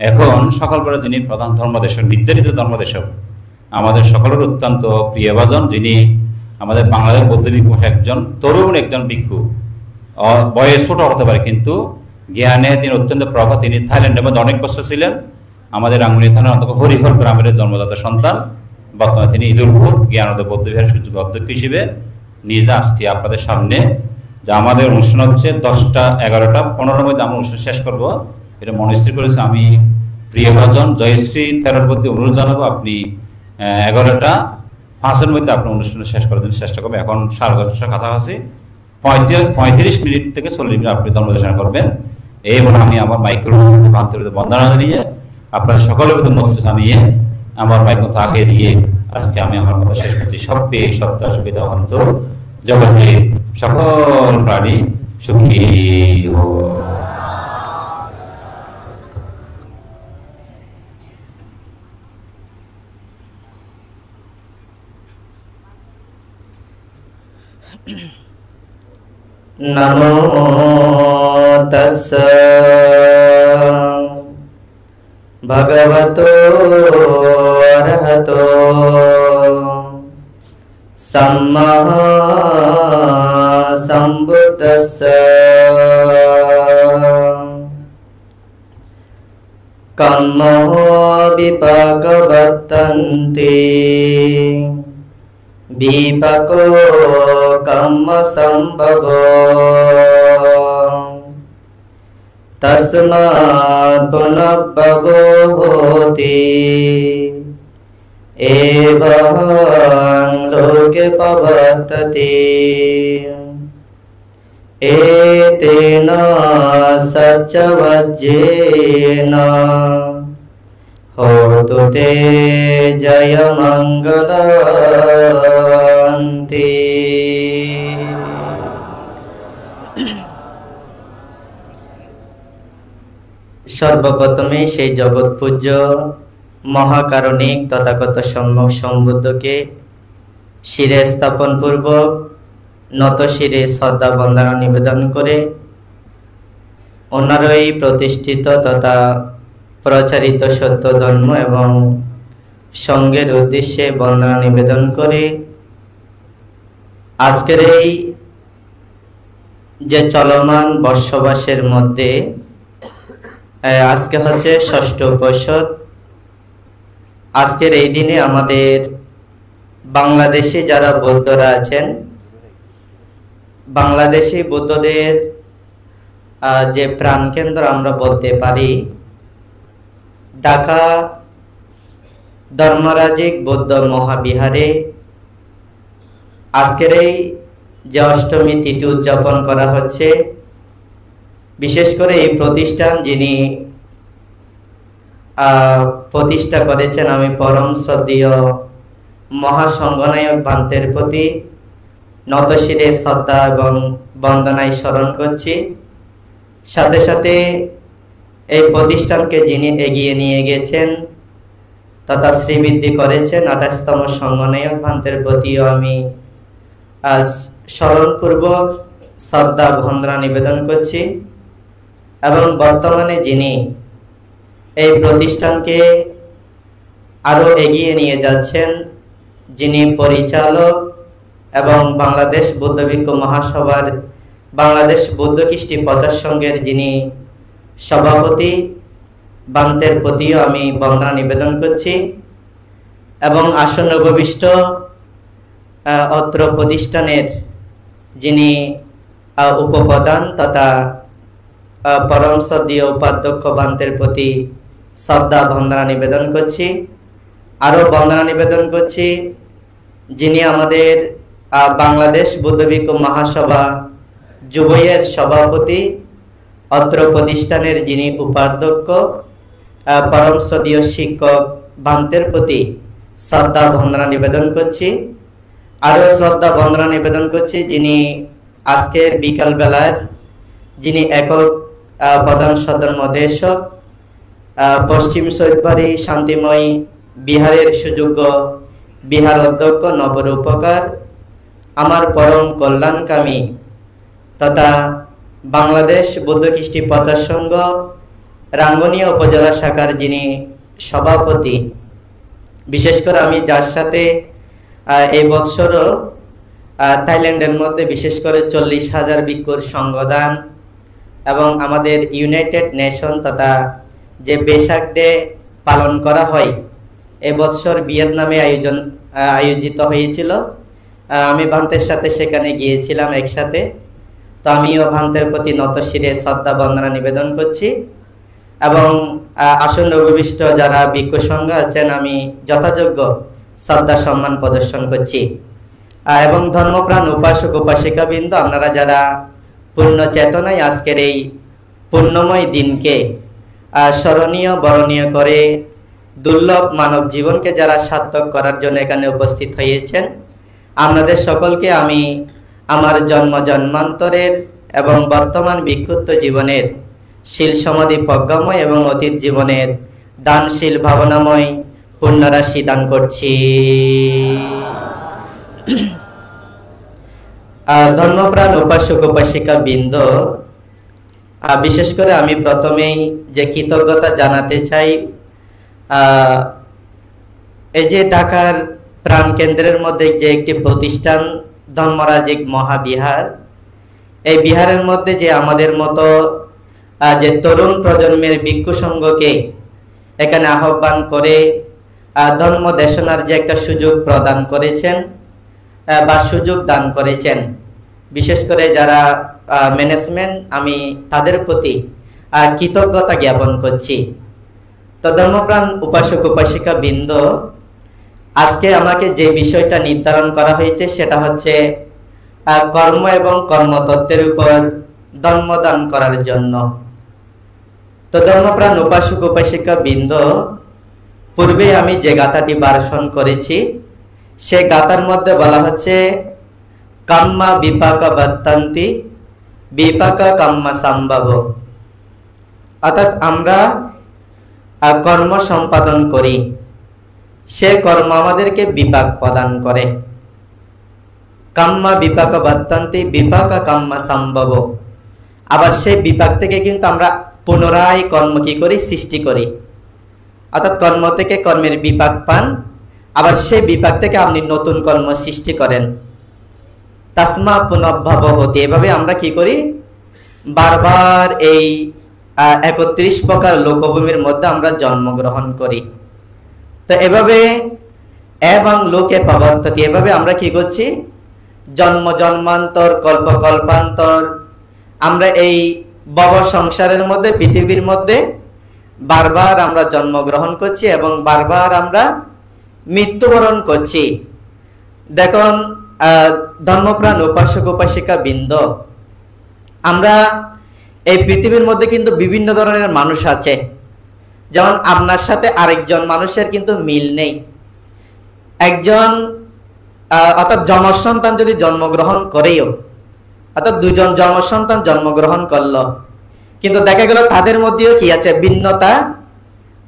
এখন সকল পরে যিনি প্রধান ধর্মদেশক, নির্ধারিত ধর্মদেশক, আমাদের সকলের অত্যন্ত প্রিয়ভাজন, যিনি আমাদের বাংলাদেশ বৌদ্ধ ভিক্ষু, একজন তরুণ একজন ভিক্ষু, বয়স ছোট হতে পারে কিন্তু জ্ঞানে তিনি অত্যন্ত প্রখর। তিনি থাইল্যান্ডের মধ্যে অনেক বছর ছিলেন। আমাদের রাঙ্গুনি থানার অন্তর্গত হরিহর গ্রামের জন্মদাতা সন্তান। বর্তমানে তিনি ঈদুলপুর জ্ঞানোদয় বৌদ্ধ বিহার সুযোগ অধ্যক্ষ হিসেবে নিজে আসছি আপনাদের সামনে। যা আমাদের অনুষ্ঠান হচ্ছে 10টা 11টা 15 মধ্যে আমরা অনুষ্ঠান শেষ করব, এটা মনস্থির করেছে। আমি প্রিয়ভাজন জয়শ্রী থেরার প্রতি অনুরোধ জানাবো, আপনি 11টা 5-এর মধ্যে আপনার অনুষ্ঠান শেষ করার জন্য চেষ্টা করবেন। এখন 10:30টার কাছাকাছি 35 মিনিট থেকে 40 মিনিট আপনি ধর্মদেশনা করবেন। এই বলে আমি আমার মাইক্রোফোন আন্তরিক বন্দনা জানিয়ে আপনার সকলের প্রতি মত জানিয়ে আমার মাইক্রোফোন আগে দিয়ে আজকে আমি আমার কথা শেষ করছি। সব্যে সত্য সুবিধা অন্ত জগতের সকল প্রাণী সুখী হোক। नमो तस्स भगवतो अरहतो सम्मा सम्बुद्धस्स कम्मो विपाकवर्तन्ते विपाको कम्म संभवो तस्मात् पुनर्भवो होति एवं लोके प्रवर्तते एतेन सच्चवज्जेन होतु ते जय मंगलान्ति। সর্বপ্রথমে সেই জগৎ পূজ্য মহাকারণিক তথাগত সম্যক সম্বুদ্ধকে শিরে স্থাপন পূর্বক নত শিরে শ্রদ্ধা বন্দনা নিবেদন করে ওনারই প্রতিষ্ঠিত তথা প্রচারিত সত্য ধর্ম এবং সঙ্গের উদ্দেশ্যে বন্দনা নিবেদন করে আজকের এই যে চলমান বর্ষবাসের মধ্যে আজকে হচ্ছে ষষ্ঠ উপসদ। আজকের এই দিনে আমাদের বাংলাদেশে যারা বৌদ্ধরা আছেন, বাংলাদেশি বৌদ্ধদের যে প্রাণকেন্দ্র আমরা বলতে পারি ঢাকা ধর্মরাজিক বৌদ্ধ মহাবিহারে আজকের এই যে অষ্টমী তিথি উদযাপন করা হচ্ছে। বিশেষ করে এই প্রতিষ্ঠান যিনি প্রতিষ্ঠা করেছেন, আমি পরম শ্রদ্ধেয় মহাসংঘনায়ক ভান্তের প্রতি নতশিরে শ্রদ্ধা এবং বন্দনায় স্মরণ করছি। সাথে সাথে এই প্রতিষ্ঠানকে যিনি এগিয়ে নিয়ে গেছেন তথা শ্রীবৃদ্ধি করেছেন 28তম সংঘনায়ক ভান্তের প্রতিও আমি স্মরণপূর্বক শ্রদ্ধা বন্দনা নিবেদন করছি। এবং বর্তমানে যিনি এই প্রতিষ্ঠানকে আরো এগিয়ে নিয়ে যাচ্ছেন, যিনি পরিচালক এবং বাংলাদেশ বৌদ্ধ ভিক্ষু মহাসভার বাংলাদেশ বৌদ্ধ কৃষ্টি প্রচার সংঘের যিনি সভাপতি বান্তের প্রতিও আমি বন্দনা নিবেদন করছি। এবং আসন্ন ভবিষ্ঠ অত্র প্রতিষ্ঠানের যিনি উপপ্রধান তথা পরম শ্রদ্ধেয় উপাধ্যক্ষ বান্তের প্রতি শ্রদ্ধা বন্দনা নিবেদন করছি। আরো বন্দনা নিবেদন করছি যিনি আমাদের বাংলাদেশ বৌদ্ধ ভিক্ষু মহাসভা যুবয়ের সভাপতি, অত্র প্রতিষ্ঠানের যিনি উপাধ্যক্ষ পরম শ্রদ্ধেয় শিক্ষক বান্তের প্রতি শ্রদ্ধা বন্দনা নিবেদন করছি। আরো শ্রদ্ধা বন্দনা নিবেদন করছি যিনি আজকের বিকাল বেলার যিনি একক প্রধান সদরমদেশক পশ্চিম সৈয়দবাড়ি শান্তিময় বিহারের সুযোগ্য বিহার অধ্যক্ষ নবরূপকার আমার পরম কল্যাণকামী তথা বাংলাদেশ বৌদ্ধ কৃষ্টি প্রচার সংঘ রাঙ্গুনিয়া উপজেলা শাখার যিনি সভাপতি, বিশেষ করে আমি যার সাথে এই বৎসরও থাইল্যান্ডের মধ্যে বিশেষ করে 40,000 ভিক্ষুর সঙ্গদান এবং আমাদের ইউনাইটেড নেশন তথা যে বেসাক ডে পালন করা হয়, এবছর ভিয়েতনামে আয়োজিত হয়েছিল। আমি ভান্তের সাথে সেখানে গিয়েছিলাম একসাথে। তো আমিও ভান্তের প্রতি নতশিরে শ্রদ্ধা বন্দনা নিবেদন করছি এবং আসন্ন উপবিষ্ট যারা ভিক্ষু সংঘ আছেন আমি যথাযোগ্য শ্রদ্ধা সম্মান প্রদর্শন করছি। এবং ধর্মপ্রাণ উপাসক উপাসিকাবৃন্দ, আপনারা যারা পূর্ণ চেতনায় আজকের এই পুণ্যময় দিনকে স্মরণীয় বরণীয় করে দুর্লভ মানব জীবনকে যারা সার্থক করার জন্য এখানে উপস্থিত হয়েছেন, আপনাদের সকলকে আমি আমার জন্ম জন্মান্তরের এবং বর্তমান ভিক্ষুত্ব জীবনের শীল সমাধি প্রজ্ঞাময় এবং অতীত জীবনের দানশীল ভাবনাময় পুণ্যরাশি দান করছি। ধর্মপ্রাণ উপাসক উপাসিকা বৃন্দ, বিশেষ করে আমি প্রথমেই যে কৃতজ্ঞতা জানাতে চাই, এই যে ঢাকার প্রাণ কেন্দ্রের মধ্যে যে একটি প্রতিষ্ঠান ধর্মরাজিক মহাবিহার, এই বিহারের মধ্যে যে আমাদের মতো যে তরুণ প্রজন্মের ভিক্ষু সংঘকে এখানে আহ্বান করে ধর্ম দেশনার যে একটা সুযোগ প্রদান করেছেন বা সুযোগ দান করেছেন, বিশেষ করে যারা ম্যানেজমেন্ট, আমি তাদের প্রতি কৃতজ্ঞতা জ্ঞাপন করছি। তো ধর্মপ্রাণ উপাসক উপাসিকা বৃন্দ, আজকে আমাকে যে বিষয়টা নির্ধারণ করা হয়েছে সেটা হচ্ছে কর্ম এবং কর্মতত্ত্বের উপর ধর্মদান করার জন্য। তো ধর্মপ্রাণ উপাসক উপাসিকা বৃন্দ, পূর্বে আমি যে গাথাটি বারশন করেছি সে গাথার মধ্যে বলা হচ্ছে কাম্মা বিপাকা বত্তান্তি বিপাকা কাম্মা সম্ভব, অর্থাৎ আমরা কর্ম সম্পাদন করি, সে কর্ম আমাদেরকে বিপাক প্রদান করে। কাম্মা বিপাকা বত্তান্তি বিপাকা কাম্মা সম্ভব, আবার সেই বিপাক থেকে কিন্তু আমরা পুনরায় কর্ম কি করি, সৃষ্টি করি। অর্থাৎ কর্ম থেকে কর্মের বিপাক পান, আবার সেই বিপাক থেকে আপনি নতুন কর্ম সৃষ্টি করেন। তাসমা পুনর্ভব হতে, এভাবে আমরা কি করি, বারবার এই 31 প্রকার লোকভূমির মধ্যে আমরা জন্মগ্রহণ করি। তো এভাবে এবং লোকে প্রবর্ততি, এভাবে আমরা কি করছি, জন্ম জন্মান্তর কল্প কল্পান্তর আমরা এই ভব সংসারের মধ্যে পৃথিবীর মধ্যে বারবার আমরা জন্মগ্রহণ করছি এবং বারবার আমরা মৃত্যুবরণ করছি। দেখুন ধর্মপ্রাণ উপাসক উপাসিকা বৃন্দ, আমরা এই পৃথিবীর মধ্যে কিন্তু বিভিন্ন ধরনের মানুষ আছে। যেমন আপনার সাথে আরেকজন মানুষের কিন্তু মিল নেই। একজন অর্থাৎ জন্মসন্তান যদি জন্মগ্রহণ করেও, অর্থাৎ দুজন জন্মসন্তান জন্মগ্রহণ করলো, কিন্তু দেখা গেল তাদের মধ্যেও কি আছে, ভিন্নতা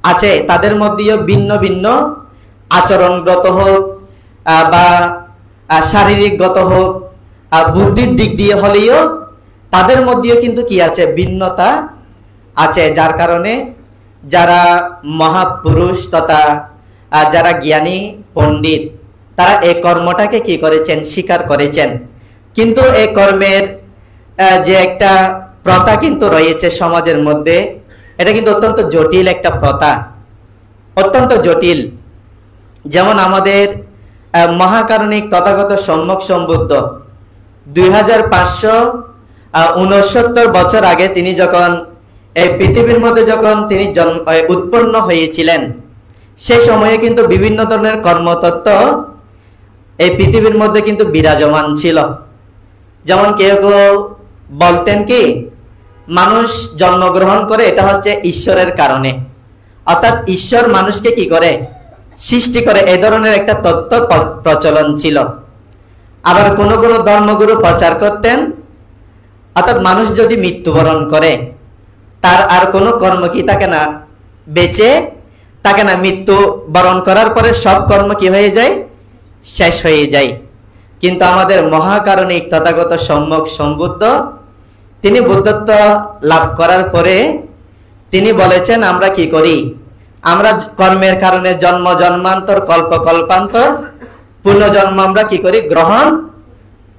আছে। তাদের মধ্যেও ভিন্ন ভিন্ন আচরণগত হোক বা শারীরিকগত হোক, বুদ্ধির দিক দিয়ে হলেও তাদের মধ্যেও কিন্তু কি আছে, ভিন্নতা আছে। যার কারণে যারা মহাপুরুষ তথা যারা জ্ঞানী পণ্ডিত, তারা এই কর্মটাকে কি করেছেন, স্বীকার করেছেন। কিন্তু এই কর্মের যে একটা প্রথা কিন্তু রয়েছে সমাজের মধ্যে, এটা কিন্তু অত্যন্ত জটিল একটা প্রথা, অত্যন্ত জটিল। যেমন আমাদের মহাকারণিক তথাগত সম্যক সম্বুদ্ধ 2569 বছর আগে তিনি যখন এই পৃথিবীর মধ্যে যখন তিনি উৎপন্ন হয়েছিলেন, সেই সময়ে কিন্তু বিভিন্ন ধরনের কর্মতত্ত্ব এই পৃথিবীর মধ্যে কিন্তু বিরাজমান ছিল। যেমন কেউ কেউ বলতেন কি, মানুষ জন্মগ্রহণ করে এটা হচ্ছে ঈশ্বরের কারণে, অর্থাৎ ঈশ্বর মানুষকে কি করে, সৃষ্টি করে, এই ধরনের একটা তত্ত্ব প্রচলন ছিল। আবার কোন কোন ধর্মগুরু প্রচার করতেন, অর্থাৎ মানুষ যদি মৃত্যুবরণ করে তার আর কোনো কর্ম কি থাকে না, বেঁচে থাকে না। মৃত্যুবরণ করার পরে সব কর্ম কি হয়ে যায়, শেষ হয়ে যায়। কিন্তু আমাদের মহাকারণিক তথাগত সম্যক সম্বুদ্ধ তিনি বুদ্ধত্ব লাভ করার পরে তিনি বলেছেন আমরা কি করি, আমরা কর্মের কারণে জন্ম জন্মান্তর কল্প কল্পান্তর পুনর্জন্ম আমরা কি করি, গ্রহণ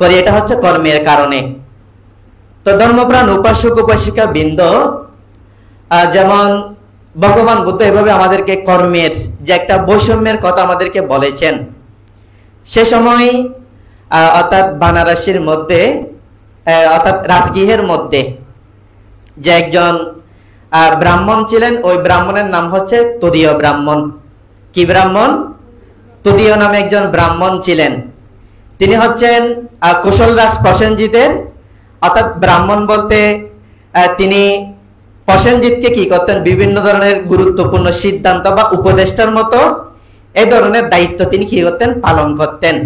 করি। এটা হচ্ছে কর্মের কারণে। তো ধর্মপ্রাণ উপাসক উপাসিকা বৃন্দ, যেমন ভগবান বুদ্ধ এভাবে আমাদেরকে কর্মের যে একটা বৈষম্যের কথা আমাদেরকে বলেছেন। সে সময় অর্থাৎ বানারসির মধ্যে অর্থাৎ রাজগৃহের মধ্যে যে একজন ব্রাহ্মণ ছিলেন, ওই ব্রাহ্মণের নাম হচ্ছে তদীয় ব্রাহ্মণ। কি ব্রাহ্মণ? তদীয় নামে একজন ব্রাহ্মণ ছিলেন। তিনি হচ্ছেন কুশলরাজ প্রসেনজিতের, অর্থাৎ ব্রাহ্মণ বলতে তিনি প্রসেনজিৎকে কি করতেন, বিভিন্ন ধরনের গুরুত্বপূর্ণ সিদ্ধান্ত বা উপদেষ্টার মতো এই ধরনের দায়িত্ব তিনি কি করতেন, পালন করতেন।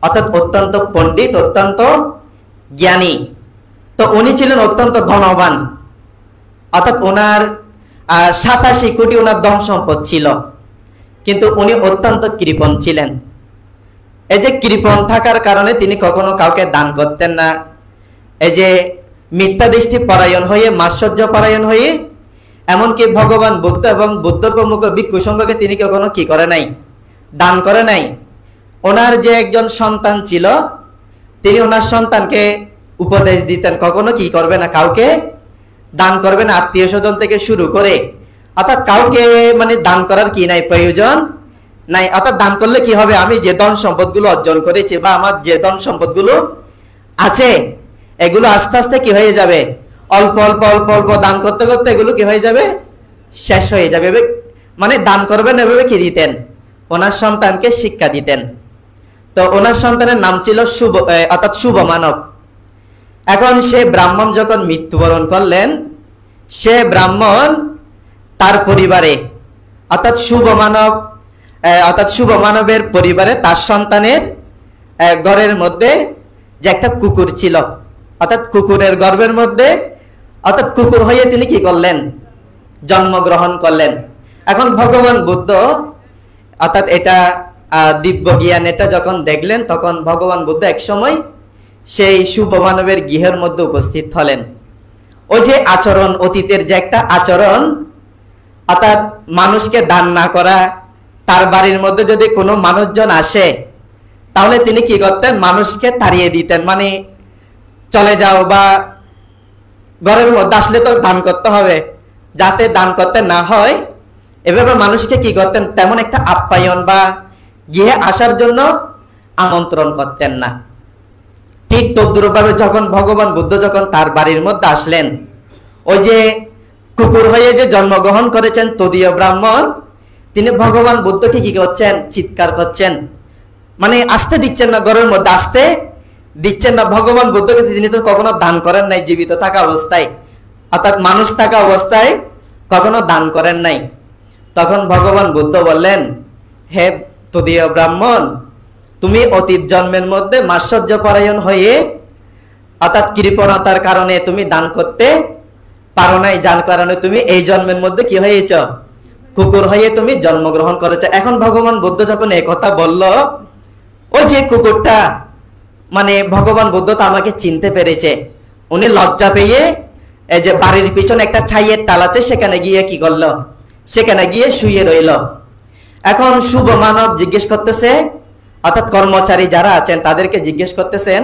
অর্থাৎ অত্যন্ত পণ্ডিত, অত্যন্ত জ্ঞানী। তো উনি ছিলেন অত্যন্ত ধনবান, অর্থাৎ ওনার 87 কোটি ওনার ধন সম্পদ ছিল, কিন্তু উনি অত্যন্ত কৃপণ ছিলেন। এই যে কৃপণ থাকার কারণে তিনি কখনো কাউকে দান করতেন না। এই যে মিথ্যা দৃষ্টি পরায়ণ হয়ে, মাৎসর্য পরায়ণ হয়ে, এমনকি ভগবান বুদ্ধ এবং বুদ্ধ প্রমুখ ভিক্ষু সংঘকে তিনি কখনো কি করে নাই, দান করে নাই। ওনার যে একজন সন্তান ছিল, তিনি ওনার সন্তানকে উপদেশ দিতেন কখনো কি করবে না, কাউকে দান করবে না, আত্মীয় স্বজন থেকে শুরু করে। অর্থাৎ কাউকে মানে দান করার কি নাই, প্রয়োজন নাই। অর্থাৎ দান করলে কি হবে, আমি যে ধন সম্পদগুলো অর্জন করেছি বা আমার যে ধন সম্পদগুলো আছে, এগুলো আস্তে আস্তে কি হয়ে যাবে, অল্প অল্প অল্প অল্প দান করতে করতে এগুলো কি হয়ে যাবে, শেষ হয়ে যাবে। মানে দান করবেন এভাবে কি দিতেন, ওনার সন্তানকে শিক্ষা দিতেন। তো ওনার সন্তানের নাম ছিল শুভ, অর্থাৎ শুভ মানব। এখন সে ব্রাহ্মণ যখন মৃত্যুবরণ করলেন, সে ব্রাহ্মণ তার পরিবারে অর্থাৎ শুভ মানবের পরিবারে তার সন্তানের ঘরের মধ্যে যে একটা কুকুর ছিল, অর্থাৎ কুকুরের গর্ভের মধ্যে, অর্থাৎ কুকুর হয়ে তিনি কি করলেন, জন্মগ্রহণ করলেন। এখন ভগবান বুদ্ধ অর্থাৎ এটা দিব্য জ্ঞান, এটা যখন দেখলেন, তখন ভগবান বুদ্ধ এক সময় সেই শুভ মানবের গৃহের মধ্যে উপস্থিত হলেন। ওই যে আচরণ, অতীতের যে একটা আচরণ, অর্থাৎ মানুষকে দান না করা, তার বাড়ির মধ্যে যদি কোনো মানুষজন আসে তাহলে তিনি কি করতেন, মানুষকে তাড়িয়ে দিতেন। মানে চলে যাও, বা ঘরের মধ্যে আসলে তো দান করতে হবে, যাতে দান করতে না হয়, এভাবে মানুষকে কি করতেন, তেমন একটা আপ্যায়ন বা গৃহে আসার জন্য আমন্ত্রণ করতেন না। ঠিক তদ্রূপভাবে যখন ভগবান বুদ্ধ যখন তার বাড়ির মধ্যে আসলেন, ওই যে কুকুর হয়ে যে জন্মগ্রহণ করেছেন তদীয় ব্রাহ্মণ, তিনি ভগবান বুদ্ধকে কি করছেন, চিৎকার করছেন, মানে আসতে দিচ্ছেন না, ঘরের মধ্যে আসতে দিচ্ছেন না। ভগবান বুদ্ধকে তিনি তো কখনো দান করেন নাই জীবিত থাকা অবস্থায়, অর্থাৎ মানুষ থাকা অবস্থায় কখনো দান করেন নাই। তখন ভগবান বুদ্ধ বললেন, হে তদীয় ব্রাহ্মণ, তুমি অতীত জন্মের মধ্যে মাৎসর্য পরায়ণ হয়ে, অর্থাৎ কৃপণতার কারণে তুমি দান করতে পারো নাই, যার কারণে তুমি এই জন্মের মধ্যে কি হয়েছ, কুকুর হয়ে তুমি জন্মগ্রহণ করেছ। এখন ভগবান বুদ্ধ যখন এই কথা বলল, ওই যে কুকুরটা, মানে ভগবান বুদ্ধ তো আমাকে চিনতে পেরেছে। উনি লজ্জা পেয়ে এই যে বাড়ির পিছনে একটা ছাইয়ের টাল আছে, সেখানে গিয়ে কি করলো, সেখানে গিয়ে শুয়ে রইল। এখন শুভ মানব জিজ্ঞেস করতেছে, অর্থাৎ কর্মচারী যারা আছেন তাদেরকে জিজ্ঞেস করতেছেন,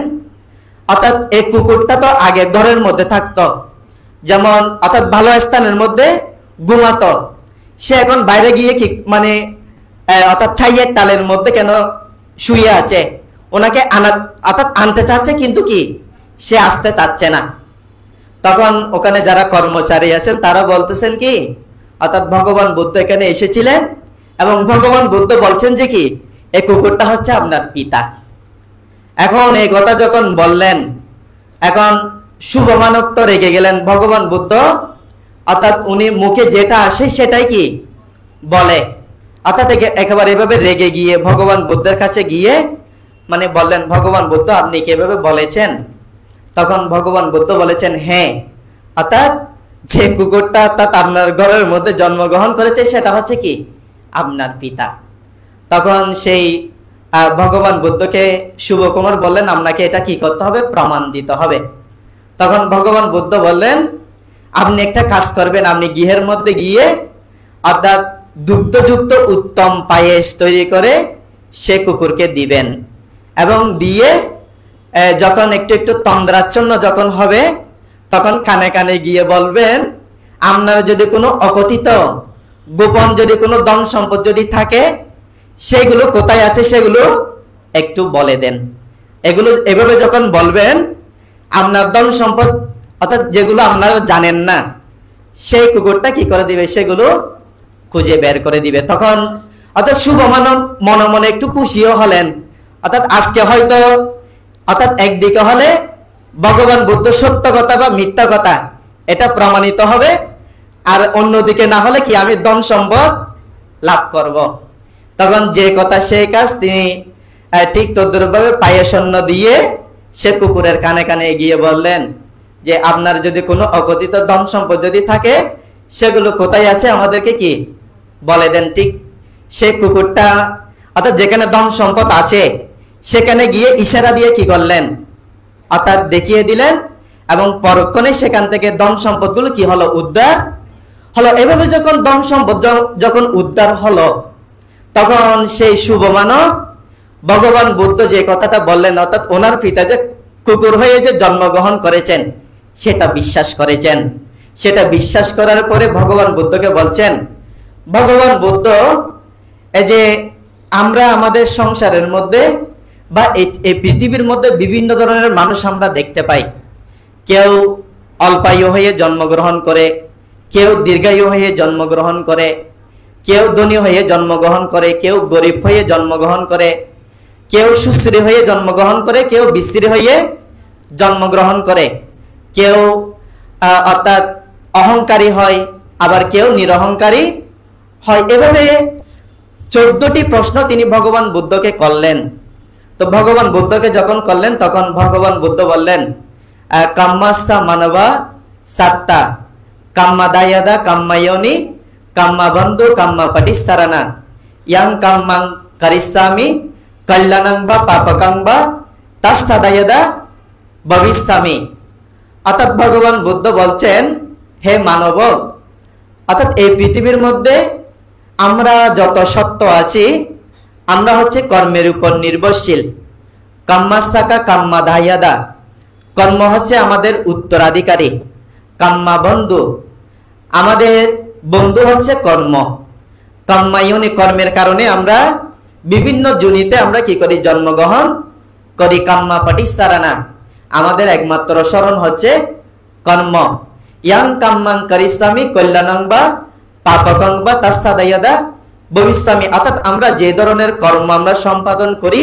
অর্থাৎ এই কুকুরটা তো আগে ঘরের মধ্যে থাকতো, যেমন অর্থাৎ ভালো স্থানের মধ্যে ঘুমাতো, সে এখন বাইরে গিয়ে কি মানে অর্থাৎ ছাইয়ের টালের মধ্যে কেন শুয়ে আছে? ওনাকে অর্থাৎ আনতে চাচ্ছে, কিন্তু কি সে আসতে চাচ্ছে না। তখন ওখানে যারা কর্মচারী আছেন তারা বলতেছেন কি, অর্থাৎ ভগবান বুদ্ধ এখানে এসেছিলেন এবং ভগবান বুদ্ধ বলছেন যে কি এই কুকুরটা হচ্ছে আপনার পিতা। এখন এই কথা যখন বললেন, এখন শুভ মানব তো রেগে গেলেন। ভগবান বুদ্ধ অর্থাৎ উনি মুখে যেটা আসে সেটাই কি বলে, অর্থাৎ একেবারে এভাবে রেগে গিয়ে ভগবান বুদ্ধের কাছে গিয়ে মানে বললেন, ভগবান বুদ্ধ আপনি কি এভাবে বলেছেন? তখন ভগবান বুদ্ধ বলেছেন, হ্যাঁ, অর্থাৎ যে কুকুরটা অর্থাৎ আপনার ঘরের মধ্যে জন্মগ্রহণ করেছে সেটা হচ্ছে কি আপনার পিতা। তখন সেই ভগবান বুদ্ধকে শুভকুমার বললেন, আপনাকে এটা কি করতে হবে, প্রমাণ দিতে হবে। তখন ভগবান বুদ্ধ বললেন, আপনি একটা কাজ করবেন, আপনি গৃহের মধ্যে গিয়ে অর্থাৎ দুগ্ধযুক্ত উত্তম পায়েস তৈরি করে সে কুকুরকে দিবেন, এবং দিয়ে যখন একটু একটু তন্দ্রাচ্ছন্ন যখন হবে তখন কানে কানে গিয়ে বলবেন, আপনার যদি কোনো অকথিত গোপন যদি কোনো ধন সম্পদ যদি থাকে সেগুলো কোথায় আছে সেগুলো একটু বলে দেন। এগুলো এভাবে যখন বলবেন, আপনার ধন সম্পদ অর্থাৎ যেগুলো আপনারা জানেন না সেই কুকুরটা কি করে দিবে, সেগুলো খুঁজে বের করে দিবে। তখন অর্থাৎ শুভ মানব মনে মনে একটু খুশিও হলেন, অর্থাৎ আজকে হয়তো অর্থাৎ একদিকে হলে ভগবান বুদ্ধ সত্য কথা বা মিথ্যা কথা এটা প্রমাণিত হবে, আর অন্যদিকে না হলে কি আমি ধন সম্পদ লাভ করব। তখন যে কথা সেই কাজ, তিনি ঠিক তদ্রুপভাবে পায়েসন্ন দিয়ে সে কুকুরের কানে কানে গিয়ে বললেন যে আপনার যদি কোনো অকথিত ধন সম্পদ যদি থাকে সেগুলো কোথায় আছে আমাদেরকে কি বলে দেন। ঠিক সেই কুকুরটা অর্থাৎ যেখানে ধন সম্পদ আছে সেখানে গিয়ে ইশারা দিয়ে কি করলেন, অর্থাৎ দেখিয়ে দিলেন, এবং পরক্ষণে সেখান থেকে ধন সম্পদগুলো কি হলো, উদ্ধার হলো। এভাবে যখন ধন সম্পদ যখন উদ্ধার হলো তখন সেই শুভ মানব ভগবান বুদ্ধ যে কথাটা বললেন, অর্থাৎ ওনার পিতা যে কুকুর হয়ে যে জন্মগ্রহণ করেছেন সেটা বিশ্বাস করেছেন। সেটা বিশ্বাস করার পরে ভগবান বুদ্ধকে বলছেন, ভগবান বুদ্ধ এই যে আমরা আমাদের সংসারের মধ্যে বা এই পৃথিবীর মধ্যে বিভিন্ন ধরনের মানুষ আমরা দেখতে পাই। কেউ অল্পায়ু হয়ে জন্মগ্রহণ করে, কেউ দীর্ঘায়ু হয়ে জন্মগ্রহণ করে, কেউ ধনী হয়ে জন্মগ্রহণ করে, কেউ গরিব হয়ে জন্মগ্রহণ করে, কেউ সুশ্রী হয়ে জন্মগ্রহণ করে, কেউ বিশ্রী হয়ে জন্মগ্রহণ করে, কেউ অর্থাৎ অহংকারী হয়, আবার কেউ নিরহংকারী হয়। এভাবে 14টি প্রশ্ন তিনি ভগবান বুদ্ধকে করলেন। তো ভগবান বুদ্ধকে যখন করলেন তখন ভগবান বুদ্ধ বললেন, কাম্মাসা মানবা সাত্তা কাম্মা দায়াদা কাম্মায়নি কাম্মা বন্ধু কাম্মা পাটিসারানা ইয়াং কাম্মাং কারিসামি কল্যাণং বা পাপকাং বা তাস্তা দায়াদা ভবিষ্যামি। অর্থাৎ ভগবান বুদ্ধ বলছেন, হে মানব, অর্থাৎ এই পৃথিবীর মধ্যে আমরা যত সত্য আছি আমরা হচ্ছে কর্মের উপর নির্ভরশীল। কাম্মাসাকা কাম্মা দায়াদা, কর্ম হচ্ছে আমাদের উত্তরাধিকারী। কাম্মা বন্ধু, আমাদের বন্ধু হচ্ছে কর্ম। কাম্মায়নি, কর্মের কারণে আমরা বিভিন্ন যোনিতে আমরা কি করি, জন্মগ্রহণ করি। কাম্মা পাটিসারানা, আমাদের একমাত্র শরণ হচ্ছে কর্ম। ইয়াং কাম্মাং কারিসামি কল্যাণং বা পাপকং বা তাস্সাদায়াদা ভবিষ্যামি, অর্থাৎ আমরা যে ধরনের কর্ম আমরা সম্পাদন করি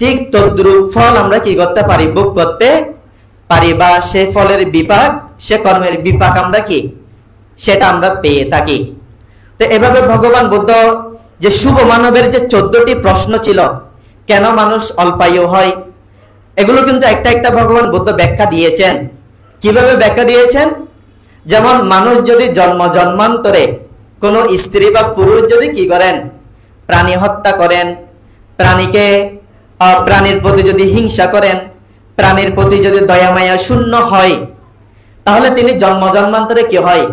ঠিক তদ্রূপ ফল আমরা কি করতে পারি, ভোগ করতে পারি, বা সে ফলের বিপাক, সে কর্মের বিপাক আমরা কি সেটা আমরা পেয়ে থাকি। তো এভাবে ভগবান বুদ্ধ যে শুভ মানবের যে 14টি প্রশ্ন ছিল, কেন মানুষ অল্পায়ু হয়, এগুলো কিন্তু একটা একটা ভগবান বুদ্ধ ব্যাখ্যা দিয়েছেন। কিভাবে ব্যাখ্যা দিয়েছেন? যেমন মানুষ যদি জন্মান্তরে কোন স্ত্রী বা পুরুষ যদি কি করেন, প্রাণী হত্যা করেন, প্রাণীর প্রতি যদি হিংসা করেন, প্রাণীর প্রতি যদি দয়া মায়া শূন্য হয়, তাহলে তিনি জন্মান্তরে কি হয়,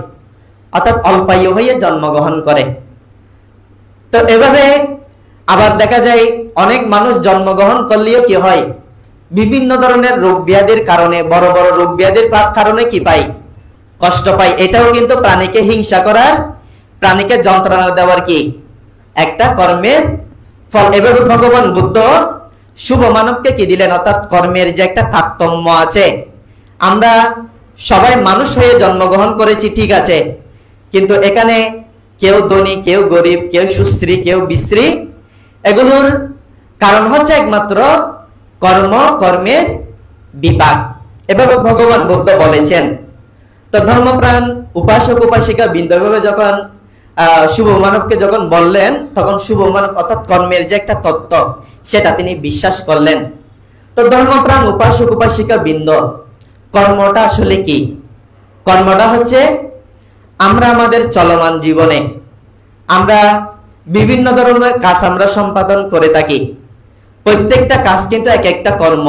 অর্থাৎ অল্পায়ু হয়ে জন্মগ্রহণ করে। তো এভাবে আবার দেখা যায় অনেক মানুষ জন্মগ্রহণ করলেও কি হয়, বিভিন্ন ধরনের রোগ ব্যাধির কারণে, বড় বড় রোগ ব্যাধির কারণে কি পাই, কষ্ট পাই। এটাও কিন্তু প্রাণীকে হিংসা করার, প্রাণীকে যন্ত্রণা দেওয়ার কি একটা কর্মের ফল। এভাবে ভগবান বুদ্ধ শুভ মানবকে কি দিলেন, অর্থাৎ কর্মের যে একটা তারতম্য আছে। আমরা সবাই মানুষ হয়ে জন্মগ্রহণ করেছি ঠিক আছে, কিন্তু এখানে কেউ ধনী, কেউ গরিব, কেউ সুশ্রী, কেউ বিশ্রী, এগুলোর কারণ হচ্ছে একমাত্র কর্মের বিপাক। এভাবে ভগবান বুদ্ধ বলেছেন। তো ধর্মপ্রাণ উপাসক উপাসিকা বিন্দুভাবে যখন শুভ মানবকে যখন বললেন, তখন শুভ মানব অর্থাৎ কর্মের যে একটা তত্ত্ব সেটা তিনি বিশ্বাস করলেন। তো ধর্মপ্রাণ উপাসক উপাসিকা বৃন্দ, কর্মটা আসলে কি? কর্মটা হচ্ছে আমরা আমাদের চলমান জীবনে আমরা বিভিন্ন ধরনের কাজ আমরা সম্পাদন করে থাকি। প্রত্যেকটা কাজ কিন্তু এক একটা কর্ম।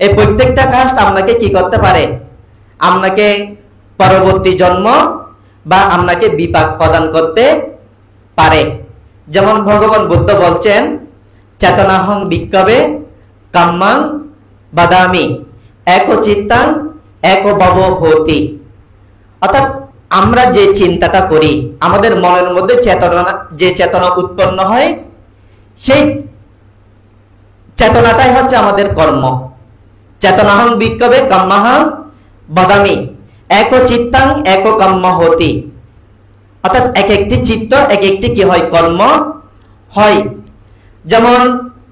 এই প্রত্যেকটা কাজ আপনাকে কি করতে পারে, আপনাকে পরবর্তী জন্ম বা আপনাকে বিপাক প্রদান করতে পারে। যেমন ভগবান বুদ্ধ বলছেন, চেতনাহং বিক্ষবে কাম্মাং বাদামি এক চিত্তাং এক ভব হতি। অর্থাৎ আমরা যে চিন্তাটা করি, আমাদের মনের মধ্যে যে চেতনা উৎপন্ন হয়, সেই চেতনাটাই হচ্ছে আমাদের কর্ম। চেতনাহং বিক্ষবে কাম্মাহং বাদামি এক চিত্তাং এক কাম্য হতি। অর্থাৎ এক একটি চিত্ত এক একটি কি হয়, কর্ম হয়। যেমন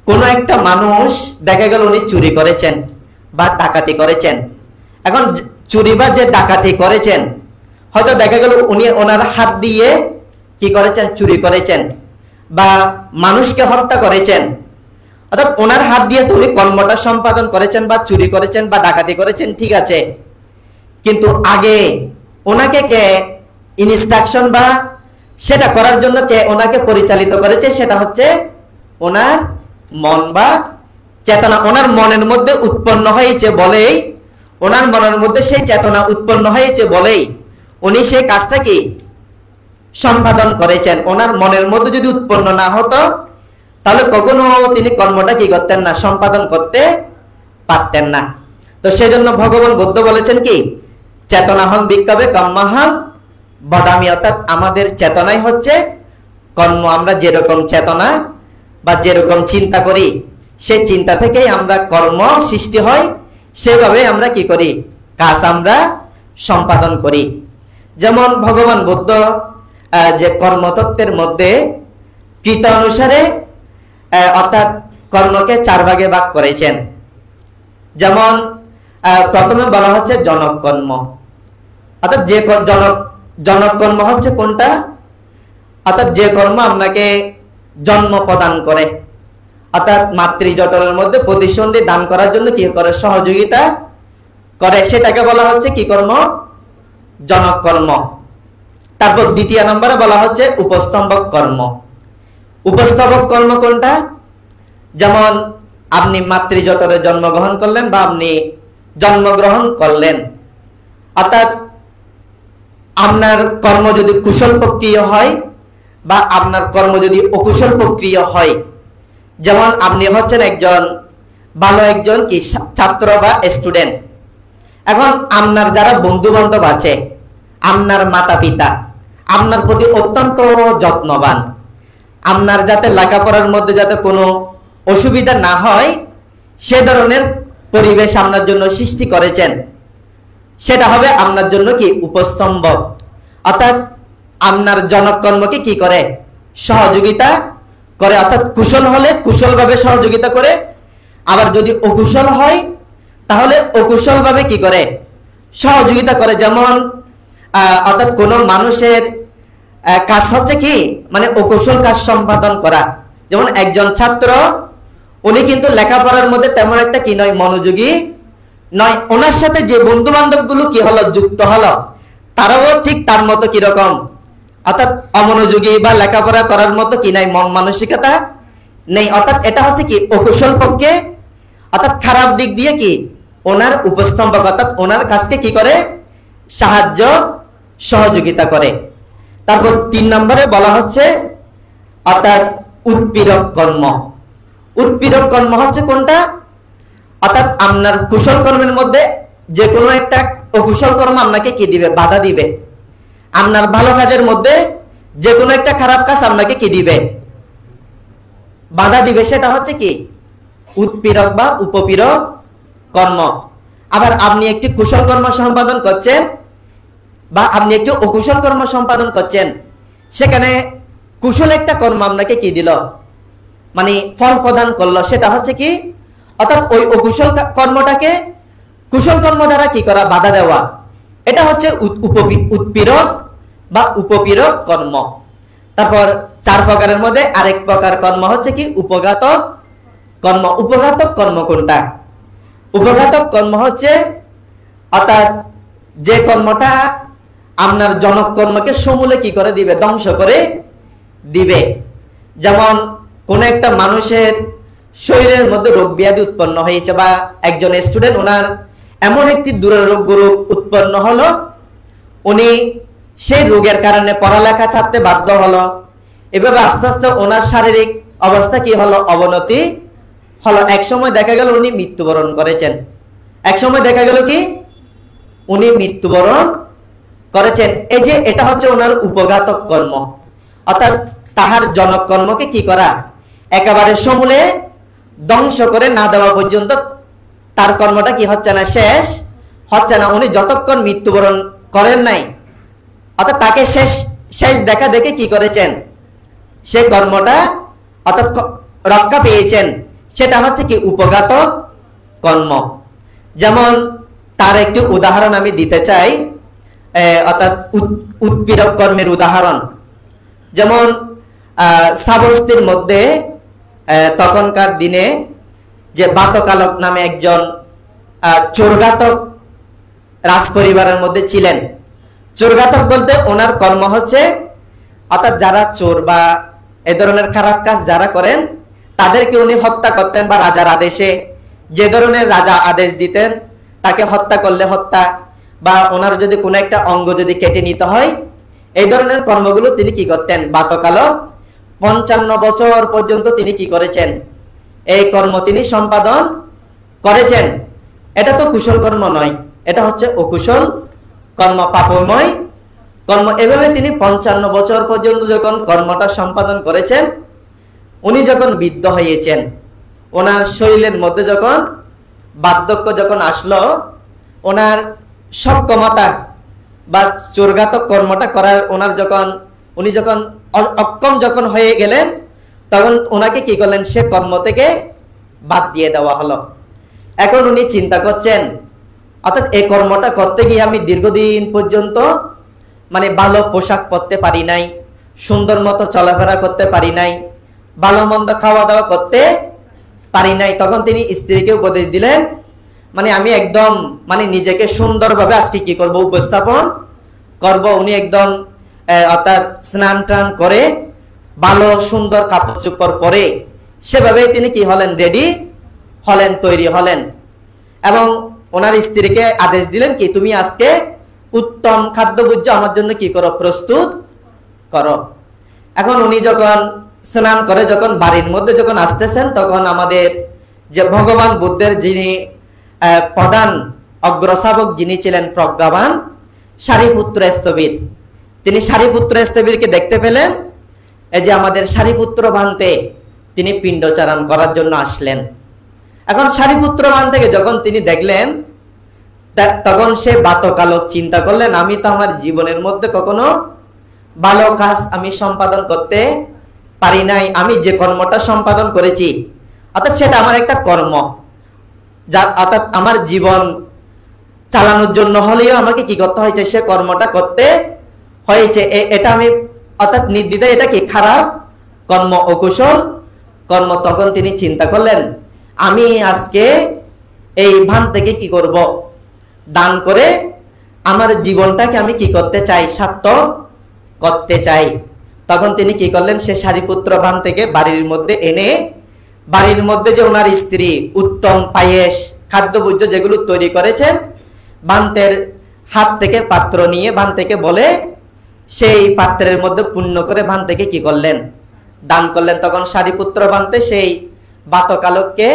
কোন একটা মানুষ দেখা গেল উনি চুরি করেছেন বা ডাকাতি করেছেন। এখন চুরি বা যে ডাকাতি করেছেন, হয়তো দেখা গেল উনি ওনার হাত দিয়ে কি করেছেন, চুরি করেছেন বা মানুষকে হত্যা করেছেন। অর্থাৎ ওনার হাত দিয়ে তো উনি কর্মটা সম্পাদন করেছেন বা চুরি করেছেন বা ডাকাতি করেছেন, ঠিক আছে। কিন্তু আগে ওনাকে কে ইনস্ট্রাকশন বা সেটা করার জন্য কে ওনাকে পরিচালিত করেছে, সেটা হচ্ছে ওনার মন বা চেতনা। ওনার মনের মধ্যে উৎপন্ন হয়েছে বলেই, ওনার মনের মধ্যে সেই চেতনা উৎপন্ন হয়েছে বলেই উনি সেই কাজটা কি সম্পাদন করেছেন। ওনার মনের মধ্যে যদি উৎপন্ন না হতো, তাহলে কখনো তিনি কর্মটা কি করতেন না, সম্পাদন করতে পারতেন না। তো সেজন্য ভগবান বুদ্ধ বলেছেন কি, চেতনাহং বিক্ষবে কাম্মাহং বাদামি। অর্থাৎ আমাদের চেতনাই হচ্ছে কর্ম। আমরা যেরকম চেতনা বা যেরকম চিন্তা করি, সেই চিন্তা থেকেই আমরা কর্ম সৃষ্টি হয়, সেভাবে আমরা কি করি, কাজ আমরা সম্পাদন করি। যেমন ভগবান বুদ্ধ যে কর্মতত্ত্বের মধ্যে কৃত অনুসারে অর্থাৎ কর্মকে 4 ভাগে ভাগ করেছেন। যেমন প্রথমে বলা হচ্ছে জনক কর্ম। অর্থাৎ যে জনক কর্ম হচ্ছে কোনটা, অর্থাৎ যে কর্ম আপনাকে জন্ম প্রদান করে, অর্থাৎ মাতৃজঠরের মধ্যে প্রতিসন্ধি দান করার জন্য কি করে, সহযোগিতা করে, সেটাকে বলা হচ্ছে কি কর্ম, জনক কর্ম। তারপর দ্বিতীয় নম্বরে বলা হচ্ছে উপস্তম্ভক কর্ম। উপস্থাপক কর্ম কোনটা, যেমন আপনি মাতৃজঠরে জন্মগ্রহণ করলেন বা আপনি জন্মগ্রহণ করলেন, অর্থাৎ আপনার কর্ম যদি কুশল প্রক্রিয়া হয় বা আপনার কর্ম যদি অকুশল প্রক্রিয়া হয়, যেমন আপনি হচ্ছেন একজন ভালো একজন কি ছাত্র বা স্টুডেন্ট। এখন আপনার যারা বন্ধু বান্ধব আছে, আপনার মাতা পিতা আপনার প্রতি অত্যন্ত যত্নবান, আপনার যাতে লেখাপড়ার মধ্যে যাতে কোনো অসুবিধা না হয় সে ধরনের পরিবেশ আপনার জন্য সৃষ্টি করেছেন, সেটা হবে আপনার জন্য কি উপস্তম্ভক। অর্থাৎ আপনার জনক কর্মকে কি করে, সহযোগিতা করে। অর্থাৎ কুশল হলে কুশলভাবে সহযোগিতা করে, আবার যদি অকুশল হয় তাহলে অকুশল ভাবে কি করে, সহযোগিতা করে। যেমন অর্থাৎ কোন মানুষের কাজ হচ্ছে কি, মানে অকুশল কাজ সম্পাদন করা। যেমন একজন ছাত্র, উনি কিন্তু লেখাপড়ার মধ্যে তেমন একটা কি নয়, মনোযোগী নয়। ওনার সাথে যে বন্ধু বান্ধব গুলো কি হলো, যুক্ত হলো, তারাও ঠিক তার মতো কিরকম, অর্থাৎ অমনোযোগী বা লেখাপড়া করার মতো কি নাই, মন মানসিকতা নেই। অর্থাৎ এটা হচ্ছে কি অকুশল পক্ষে, অর্থাৎ খারাপ দিক দিয়ে কি ওনার উপস্তম্ভক, অর্থাৎ ওনার কাজকে কি করে, সাহায্য সহযোগিতা করে। তারপর 3 নম্বরে বলা হচ্ছে অর্থাৎ উৎপীড়ক কর্ম। উৎপীড়ক কর্ম হচ্ছে কোনটা, অর্থাৎ আপনার কুশল কর্মের মধ্যে যে কোনো একটা অকুশল কর্ম আপনাকে কি দিবে, বাধা দিবে। আপনার ভালো কাজের মধ্যে যে কোনো একটা খারাপ কাজ আপনাকে কি দিবে, বাধা দিবে। সেটা হচ্ছে কি উৎপীড়ক বা উপপীড়ক কর্ম। আবার আপনি একটি কুশল কর্ম সম্পাদন করছেন বা আপনি একটি অকুশল কর্ম সম্পাদন করছেন, সেখানে কুশল একটা কর্ম আপনাকে কি দিল, মানে ফল প্রদান করলো, সেটা হচ্ছে কি, অর্থাৎ ওই অকুশল কর্মটাকে কুশল কর্ম দ্বারা কি করা, বাধা দেওয়া। এটা হচ্ছে উৎপীড়ক বা উপপীড়ক কর্ম। তারপর 4 প্রকারের মধ্যে আরেক প্রকার কর্ম হচ্ছে কি উপঘাতক কর্ম। উপঘাতক কর্ম কোনটা, উপঘাতক কর্ম হচ্ছে অর্থাৎ যে কর্মটা আপনার জনক কর্মকে সমূলে কি করে দিবে, ধ্বংস করে দিবে। যেমন কোন একটা মানুষের শরীরের মধ্যে রোগ ব্যাধি উৎপন্ন হয়েছে বা একজন স্টুডেন্ট ওনার এমন একটি দুরারোগ্য রোগ উৎপন্ন হলো, উনি সেই রোগের কারণে পড়ালেখা ছাড়তে বাধ্য হলো। এভাবে আস্তে আস্তে ওনার শারীরিক অবস্থা কি হলো, অবনতি হলো। এক সময় দেখা গেল উনি মৃত্যুবরণ করেছেন। এক সময় দেখা গেল কি উনি মৃত্যুবরণ করেছেন। এই যে এটা হচ্ছে ওনার উপঘাতক কর্ম, অর্থাৎ তাহার জনক কর্মকে কি করা, একেবারে সমূলে ধ্বংস করে না দেওয়া পর্যন্ত তার কর্মটা কি হচ্ছে না, শেষ হচ্ছে না। উনি যতক্ষণ মৃত্যুবরণ করেন নাই, অর্থাৎ তাকে শেষ দেখা দেখে কি করেছেন, সে কর্মটা অর্থাৎ রক্ষা পেয়েছেন। সেটা হচ্ছে কি উপঘাতক কর্ম। যেমন তার একটি উদাহরণ আমি দিতে চাই, অর্থাৎ উৎপীড়ক কর্মের উদাহরণ। যেমন শ্রাবস্তীর মধ্যে তখনকার দিনে যে বাতকালক নামে একজন চোরঘাতক রাজ পরিবারের মধ্যে ছিলেন। চোরঘাতক বলতে ওনার কর্ম হচ্ছে, অর্থাৎ যারা চোর বা এ ধরনের খারাপ কাজ যারা করেন তাদেরকে উনি হত্যা করতেন, বা রাজার আদেশে যে ধরনের রাজা আদেশ দিতেন তাকে হত্যা করলে হত্যা, বা ওনার যদি কোনো একটা অঙ্গ যদি কেটে নিতে হয়, এই ধরনের কর্মগুলো তিনি কি করতেন, বাতকালক 55 বছর পর্যন্ত তিনি কি করেছেন, এই কর্ম তিনি সম্পাদন করেছেন। এটা তো কুশল কর্ম নয়, এটা হচ্ছে অকুশল কর্ম, পাপময় কর্ম। এভাবে তিনি 55 বছর পর্যন্ত যখন কর্মটা সম্পাদন করেছেন, উনি যখন বৃদ্ধ হয়েছেন, ওনার শরীরের মধ্যে যখন বার্ধক্য যখন আসলো, ওনার সক্ষমতা বা চোরঘাতক কর্মটা করার ওনার যখন উনি যখন অক্ষম যখন হয়ে গেলেন, তখন ওনাকে কি করলেন, সে কর্ম থেকে বাদ দিয়ে দেওয়া হলো। এখন উনি চিন্তা করছেন, অর্থাৎ এই কর্মটা করতে গিয়ে আমি দীর্ঘদিন পর্যন্ত মানে ভালো পোশাক পরতে পারি নাই, সুন্দর মতো চলাফেরা করতে পারি নাই, ভালো মন্দ খাওয়া দাওয়া করতে পারি নাই। তখন তিনি স্ত্রীকে উপদেশ দিলেন, মানে আমি একদম মানে নিজেকে সুন্দরভাবে আজকে কি করব, উপস্থাপন করব। উনি একদম অর্থাৎ স্নান টান করে ভালো সুন্দর কাপড় চোপড় পরে সেভাবে তিনি কি হলেন, রেডি হলেন, তৈরি হলেন। এবং ওনার স্ত্রীকে আদেশ দিলেন কি, তুমি আজকে উত্তম খাদ্যভোজ্য আমার জন্য কি করো, প্রস্তুত করো। এখন উনি যখন স্নান করে যখন বাড়ির মধ্যে যখন আসতেছেন, তখন আমাদের যে ভগবান বুদ্ধের যিনি প্রধান অগ্রশাবক যিনি ছিলেন প্রজ্ঞাবান সারিপুত্র স্থবির, তিনি সারিপুত্র স্থবিরকে দেখতে পেলেন। এই যে আমাদের সারিপুত্র ভান্তে তিনি পিণ্ডচারণ করার জন্য আসলেন। এখন সারিপুত্র ভান থেকে যখন তিনি দেখলেন, তখন সে বাতকালক চিন্তা করলেন, আমি তো আমার জীবনের মধ্যে কখনো ভালো কাজ আমি সম্পাদন করতে পারি নাই। আমি যে কর্মটা সম্পাদন করেছি, অর্থাৎ সেটা আমার একটা কর্ম, যা অর্থাৎ আমার জীবন চালানোর জন্য হলেও আমাকে কি করতে হয়েছে, সে কর্মটা করতে হয়েছে। এটা আমি অর্থাৎ নির্দ্বিধায় এটা কি খারাপ কর্ম, অকুশল কর্ম। তখন তিনি চিন্তা করলেন, আমি আজকে এই ভান থেকে কি করব, দান করে আমার জীবনটাকে আমি কি করতে চাই, সার্থক করতে চাই। তখন তিনি কি করলেন, সে সারিপুত্র ভান থেকে বাড়ির মধ্যে এনে, বাড়ির মধ্যে যে ওনার স্ত্রী উত্তম পায়েস খাদ্যভোজ্য যেগুলো তৈরি করেছেন, ভান্তের হাত থেকে পাত্র নিয়ে ভান থেকে বলে সেই পাত্রের মধ্যে পূর্ণ করে ভান থেকে কি করলেন, দান করলেন। তখন সারিপুত্র ভান্তে সেই বাতকালককে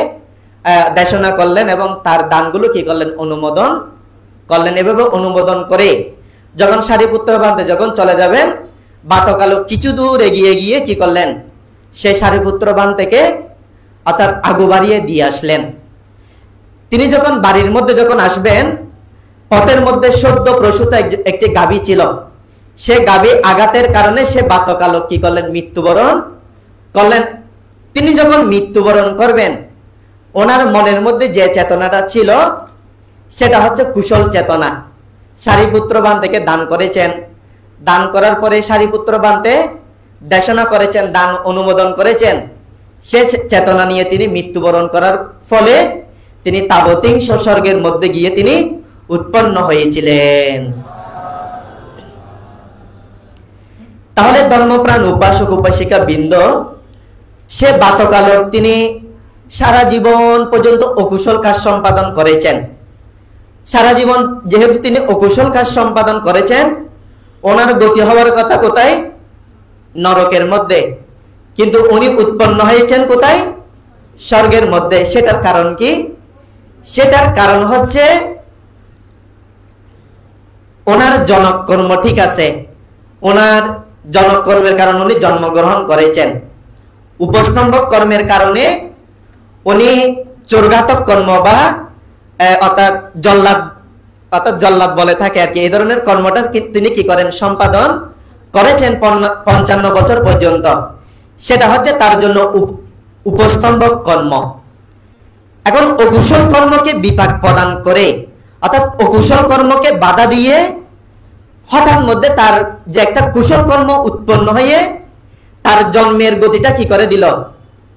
দেশনা করলেন এবং তার দানগুলো কি করলেন, অনুমোদন করলেন। এভাবে অনুমোদন করে যখন সারিপুত্র ভান্তে যখন চলে যাবেন, বাতকালক কিছু দূর এগিয়ে গিয়ে কি করলেন, সেই সারিপুত্র ভান থেকে অর্থাৎ আগু বাড়িয়ে দিয়ে আসলেন। তিনি যখন বাড়ির মধ্যে যখন আসবেন, পথের মধ্যে সদ্য প্রসূত একটি গাভী ছিল। সে গাভী আঘাতের কারণে সে বাতকালক কি করলেন, মৃত্যুবরণ করলেন। তিনি যখন মৃত্যুবরণ করবেন, ওনার মনের মধ্যে যে চেতনাটা ছিল সেটা হচ্ছে কুশল চেতনা। সারিপুত্র বান থেকে দান করেছেন, দান করার পরে সারিপুত্র বানতে দেশনা করেছেন, দান অনুমোদন করেছেন। সে চেতনা নিয়ে তিনি মৃত্যুবরণ করার ফলে তিনি তাবতিংশ স্বর্গের মধ্যে গিয়ে তিনি উৎপন্ন হয়েছিলেন। তাহলে ধর্মপ্রাণ উপাসক উপাসিকা বৃন্দ, সে বাতকালক তিনি সারা জীবন পর্যন্ত অকুশল কাজ সম্পাদন করেছেন। সারা জীবন যেহেতু তিনি অকুশল কাজ সম্পাদন করেছেন, ওনার গতি হওয়ার কথা কোথায়? নরকের মধ্যে। কিন্তু উনি উৎপন্ন হয়েছেন কোথায়? স্বর্গের মধ্যে। সেটার কারণ কি? সেটার কারণ হচ্ছে ওনার জনককর্ম ঠিক আছে। ওনার জনককর্মের কারণে উনি জন্মগ্রহণ করেছেন। উপস্তম্ভক কর্মের কারণে উনি চোরঘাতক কর্ম বা অর্থাৎ জল্লাদ বলে থাকে আর কি, এই ধরনের কর্মটা তিনি কি করেন? সম্পাদন করেছেন 55 বছর পর্যন্ত। সেটা হচ্ছে তার জন্য উপস্তম্ভক কর্ম। এখন অকুশল কর্মকে বিপাক প্রদান করে, অর্থাৎ অকুশল কর্মকে বাধা দিয়ে হঠাৎ মধ্যে তার যে একটা কুশল কর্ম উৎপন্ন হয়ে তার জন্মের গতিটা কি করে দিল?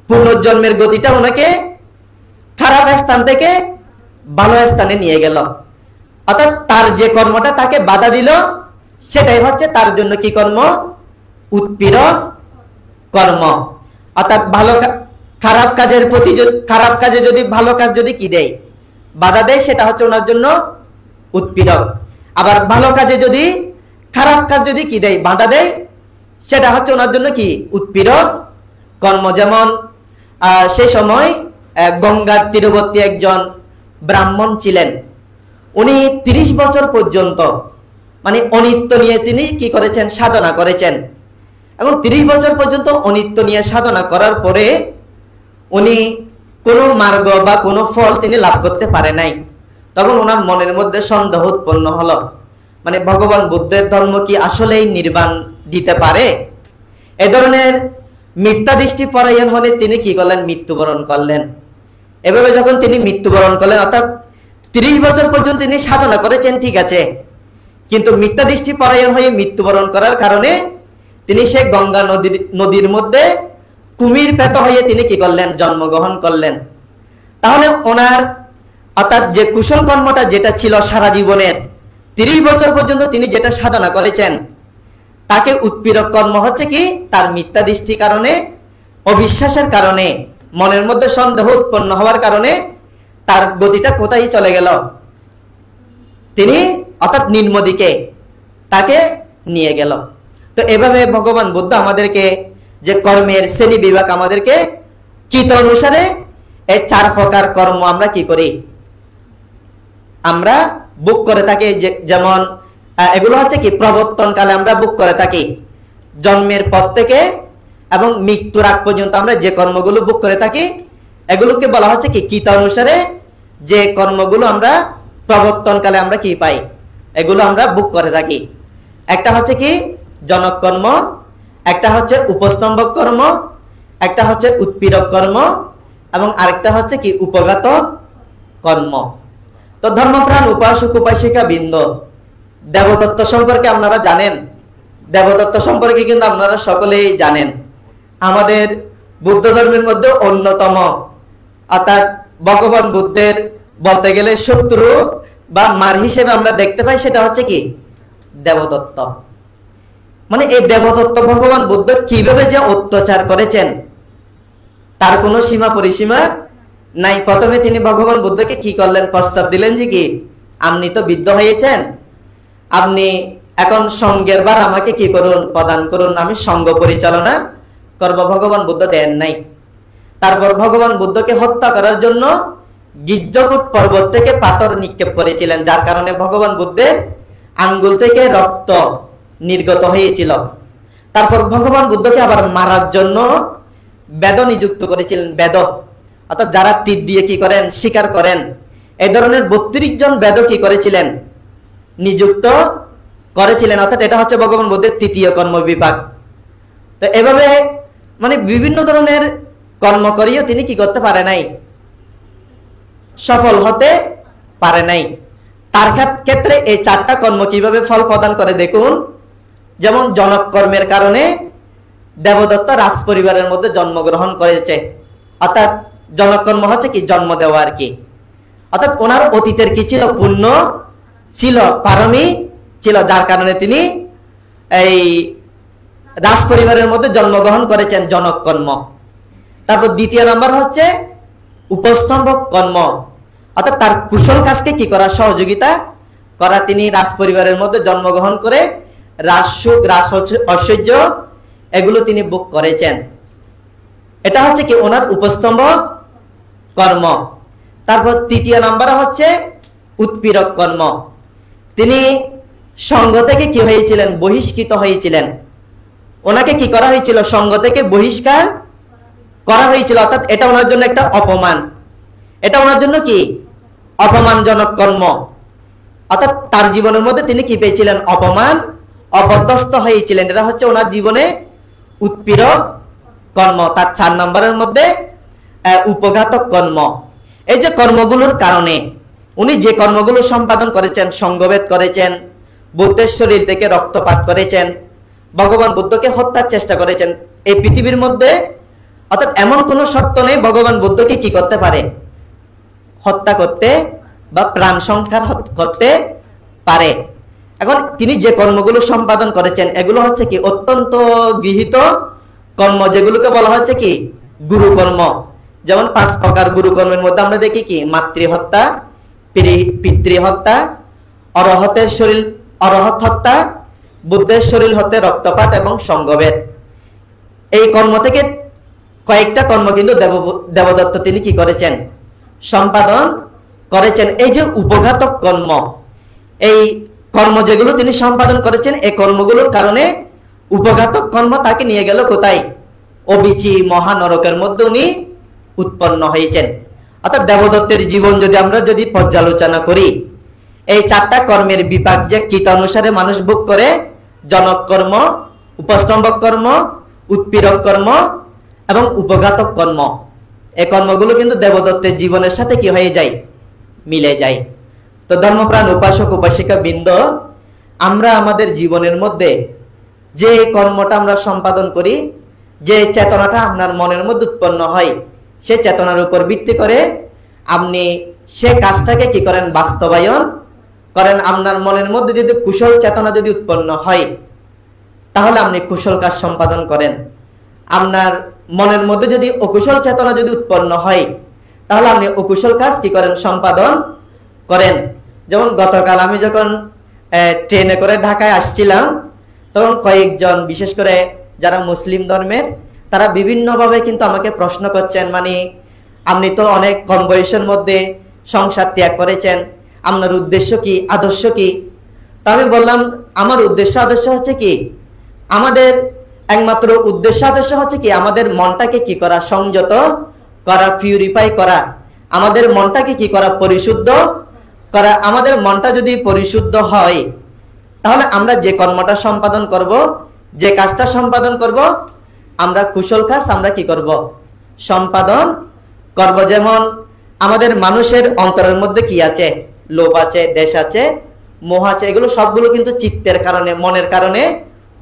পুনর্জন্মের গতিটা ওনাকে খারাপ স্থান থেকে ভালো স্থানে নিয়ে গেল। অর্থাৎ তার যে কর্মটা তাকে বাধা দিল, সেটাই হচ্ছে তার জন্য কি কর্ম? উৎপীড়ক কর্ম। অর্থাৎ খারাপ কাজের প্রতি, খারাপ কাজে যদি ভালো কাজ যদি কি দেয়? বাধা দেয়, সেটা হচ্ছে ওনার জন্য উৎপীড়ক। আবার ভালো কাজে যদি খারাপ কাজ যদি কি দেয়? বাধা দেয়, সেটা হচ্ছে ওনার জন্য কি? উৎপীড়ক কর্ম। যেমন সেই সময় গঙ্গার তীরবর্তী একজন ব্রাহ্মণ ছিলেন। উনি 30 বছর পর্যন্ত মানে অনিত্য নিয়ে তিনি কি করেছেন? সাধনা করেছেন। এখন 30 বছর পর্যন্ত অনিত্য নিয়ে সাধনা করার পরে উনি কোনো মার্গ বা কোনো ফল তিনি লাভ করতে পারে নাই। তখন ওনার মনের মধ্যে সন্দেহ উৎপন্ন হলো, মানে ভগবান বুদ্ধের ধর্ম কি আসলেই নির্বাণ দিতে পারে? এ ধরনের মিথ্যা দৃষ্টি পরায়ণ হলে তিনি কি করলেন? মৃত্যুবরণ করলেন। এভাবে যখন তিনি মৃত্যুবরণ করলেন, অর্থাৎ 30 বছর পর্যন্ত তিনি সাধনা করেছেন, ঠিক আছে, কিন্তু মিথ্যা দৃষ্টি পরায়ণ হয়ে মৃত্যুবরণ করার কারণে তিনি সে গঙ্গা নদীর মধ্যে কুমির পেত হয়ে তিনি কি করলেন? জন্মগ্রহণ করলেন। তাহলে ওনার অর্থাৎ যে কুশল কর্মটা যেটা ছিল সারা জীবনের 30 বছর পর্যন্ত তিনি যেটা সাধনা করেছেন, তাকে উৎপীড়ক কর্ম হচ্ছে কি? তার মিথ্যা দৃষ্টির কারণে, অবিশ্বাসের কারণে, মনের মধ্যে সন্দেহ উৎপন্ন হওয়ার কারণে তার গতিটা কোথায় চলে গেল? তিনি অর্থাৎ নিম্ন দিকে তাকে নিয়ে গেল। তো এভাবে ভগবান বুদ্ধ আমাদেরকে যে কর্মের শ্রেণী বিভাগ আমাদেরকে চিত অনুসারে এই 4 প্রকার কর্ম আমরা কি করি? আমরা বুক করে থাকি। যেমন এগুলো হচ্ছে কি? প্রবর্তন কালে আমরা বুক করে থাকি। জন্মের পর থেকে এবং মৃত্যুর আগ পর্যন্ত আমরা যে কর্মগুলো বুক করে থাকি, এগুলোকে বলা হচ্ছে কি? কিতা অনুসারে যে কর্মগুলো আমরা প্রবর্তন কালে আমরা কি পাই, এগুলো আমরা বুক করে থাকি। একটা হচ্ছে কি? জনক কর্ম, একটা হচ্ছে উপস্তম্ভক কর্ম, একটা হচ্ছে উৎপীড়ক কর্ম, এবং আরেকটা হচ্ছে কি? উপঘাতক কর্ম। তো ধর্মপ্রাণ উপাসক উপাসিকা বৃন্দ, দেবতত্ত্ব সম্পর্কে আপনারা জানেন। দেবতত্ত্ব সম্পর্কে কিন্তু আপনারা সকলেই জানেন। আমাদের বুদ্ধ ধর্মের মধ্যে অন্যতম, অর্থাৎ ভগবান বুদ্ধের বলতে গেলে শত্রু বা মার হিসেবে আমরা দেখতে পাই, সেটা হচ্ছে কি? দেবতত্ত্ব। মানে এই দেবতত্ত্ব ভগবান বুদ্ধ কিভাবে যে অত্যাচার করেছেন তার কোনো সীমা পরিসীমা নাই। প্রথমে তিনি ভগবান বুদ্ধকে কি করলেন? প্রস্তাব দিলেন যে কি, আপনি তো বৃদ্ধ হয়েছেন, আপনি এখন সঙ্গের ভার আমাকে কি করুন? প্রদান করুন, আমি সঙ্গ পরিচালনা করব। ভগবান বুদ্ধ দেন নাই। তারপর ভগবান বুদ্ধকে হত্যা করার জন্য গিজ্জকূট পর্বত থেকে পাথর নিক্ষেপ করেছিলেন, যার কারণে ভগবান বুদ্ধের আঙ্গুল থেকে রক্ত নির্গত হয়েছিল। তারপর ভগবান বুদ্ধকে আবার মারার জন্য বেদ নিযুক্ত করেছিলেন। বেদ অর্থাৎ যারা তীর দিয়ে কি করেন? শিকার করেন। এই ধরনের 32 জন বেদ কি করেছিলেন? নিযুক্ত করেছিলেন। অর্থাৎ এটা হচ্ছে ভগবান বুদ্ধের 3য় কর্ম বিভাগ। তো এভাবে মানে বিভিন্ন ধরনের কর্ম করিও তিনি কি করতে পারে নাই? সফল হতে পারে নাই। তার ক্ষেত্রে এই 4টা কর্ম কিভাবে ফল প্রদান করে দেখুন। যেমন জনক কর্মের কারণে দেবদত্ত রাজ পরিবারের মধ্যে জন্মগ্রহণ করেছে, অর্থাৎ জনক কর্ম হচ্ছে কি? জন্ম দেওয়া আর কি। অর্থাৎ ওনার অতীতের কি ছিল? পুণ্য ছিল, পারমী ছিল, যার কারণে তিনি এই রাজ পরিবারের মধ্যে জন্মগ্রহণ করেছেন, জনক কর্ম। তারপর 2য় নাম্বার হচ্ছে উপস্তম্ভক কর্ম, অর্থাৎ তার কুশল কাজকে কি করা, সহযোগিতা করা। তিনি রাজ পরিবারের মধ্যে জন্মগ্রহণ করে রাজসুখ, রাজ ঐশ্বর্য এগুলো তিনি ভোগ করেছেন। এটা হচ্ছে কি ওনার উপস্তম্ভ কর্ম। তারপর তৃতীয় নাম্বারে হচ্ছে উৎপীড়ক কর্ম। তিনি সঙ্গ থেকে কি হয়েছিলেন, বহিষ্কৃত হয়েছিলেন। ওনাকে কি করা হয়েছিল, সঙ্গ থেকে বহিষ্কার করা হয়েছিল। অর্থাৎ এটা ওনার জন্য একটা অপমান, এটা ওনার জন্য কি অপমানজনক কর্ম। অর্থাৎ তার জীবনের মধ্যে তিনি কি পেয়েছিলেন, অপমান, অপদস্থ হয়েছিলেন। এটা হচ্ছে ওনার জীবনে উৎপীড়ক কর্ম। তার 4 নম্বরের মধ্যে উপঘাতক কর্ম। এই যে কর্মগুলোর কারণে উনি যে কর্মগুলো সম্পাদন করেছেন, সঙ্গভেদ করেছেন, বুদ্ধের শরীর থেকে রক্তপাত করেছেন, ভগবান বুদ্ধকে হত্যার চেষ্টা করেছেন। এই পৃথিবীর মধ্যে অর্থাৎ এমন কোন সত্য নেই ভগবান বুদ্ধকে কি করতে পারে, হত্যা করতে বা প্রাণ সংহার করতে পারে। এখন তিনি যে কর্মগুলো সম্পাদন করেছেন এগুলো হচ্ছে কি অত্যন্ত গৃহীত কর্ম, যেগুলোকে বলা হচ্ছে কি গুরু কর্ম। যেমন 5 প্রকার গুরু কর্মের মধ্যে আমরা দেখি কি মাতৃ হত্যা, পিতৃ হত্যা, অরহত হত্যা, বুদ্ধের শরীর হতে রক্তপাত এবং সঙ্গভেদ। এই কর্ম থেকে কয়েকটা কর্ম কিন্তু দেবদত্ত তিনি কি করেছেন, সম্পাদন করেছেন। এই যে উপঘাতক কর্ম, এই কর্ম যেগুলো তিনি সম্পাদন করেছেন, এই কর্মগুলোর কারণে উপঘাতক কর্ম তাকে নিয়ে গেল কোথায়, অবিচি মহানরকের মধ্যে উনি উৎপন্ন হয়েছেন। অর্থাৎ দেবদত্তের জীবন যদি পর্যালোচনা করি, এই 4টা কর্মের বিপাক যে কীটানুসারে মানুষ ভোগ করে, জনক কর্ম, উপস্তম্ভক কর্ম, উৎপীড়ক কর্ম এবং উপঘাতক কর্ম, এই কর্মগুলো কিন্তু দেবদত্তের জীবনের সাথে কি হয়ে যায়, মিলে যায়। তো ধর্মপ্রাণ উপাসক উপাসিকা বৃন্দ, আমরা আমাদের জীবনের মধ্যে যে কর্মটা আমরা সম্পাদন করি, যে চেতনাটা আপনার মনের মধ্যে উৎপন্ন হয়, সে চেতনার উপর ভিত্তি করে আপনি সে কাজটাকে কি করেন, বাস্তবায়ন করেন। আপনার মনের মধ্যে যদি কুশল চেতনা যদি উৎপন্ন হয়, তাহলে আপনি কুশল কাজ সম্পাদন করেন। আপনার মনের মধ্যে যদি অকুশল চেতনা যদি উৎপন্ন হয়, তাহলে আপনি অকুশল কাজ কি করেন, সম্পাদন করেন। যেমন গতকাল আমি যখন ট্রেনে করে ঢাকায় আসছিলাম, তখন কয়েকজন বিশেষ করে যারা মুসলিম ধর্মের, তারা বিভিন্নভাবে কিন্তু আমাকে প্রশ্ন করছেন, মানে আপনি তো অনেক কম বয়সের মধ্যে সংসার ত্যাগ করেছেন, আপনার উদ্দেশ্য কি, আদর্শ কি? তা আমি বললাম, আমার উদ্দেশ্য আদর্শ হচ্ছে কি, আমাদের একমাত্র উদ্দেশ্য আদর্শ হচ্ছে কি, আমাদের মনটাকে কি করা, সংযত করা, পিউরিফাই করা, আমাদের মনটাকে কি করা, পরিশুদ্ধ করা। আমাদের মনটা যদি পরিশুদ্ধ হয়, তাহলে আমরা যে কর্মটা সম্পাদন করব, যে কাজটা সম্পাদন করব, আমরা কুশল কাজ আমরা কি করব, সম্পাদন করব। যেমন আমাদের মানুষের অন্তরের মধ্যে কি আছে, লোভ আছে, দেশ আছে, মোহ আছে, এগুলো সবগুলো কিন্তু চিত্তের কারণে, মনের কারণে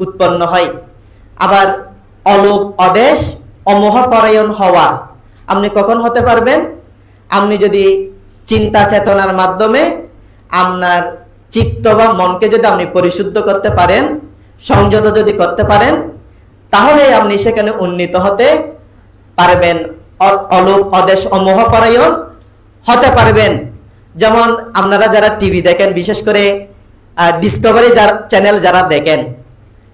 উৎপন্ন হয়। আবার অলোভ, অদেশ, অমোহ পরায়ণ হওয়া আপনি কখন হতে পারবেন, আপনি যদি চিন্তা চেতনার মাধ্যমে আপনার চিত্ত বা মনকে যদি আপনি পরিশুদ্ধ করতে পারেন, সংযত যদি করতে পারেন, তাহলে আপনি সেখানে উন্নীত হতে পারবেন, অলোভ, অদেশ, অমোহ পরায়ণ হতে পারবেন। যেমন আপনারা যারা টিভি দেখেন, বিশেষ করে ডিসকভারি চ্যানেল যারা দেখেন,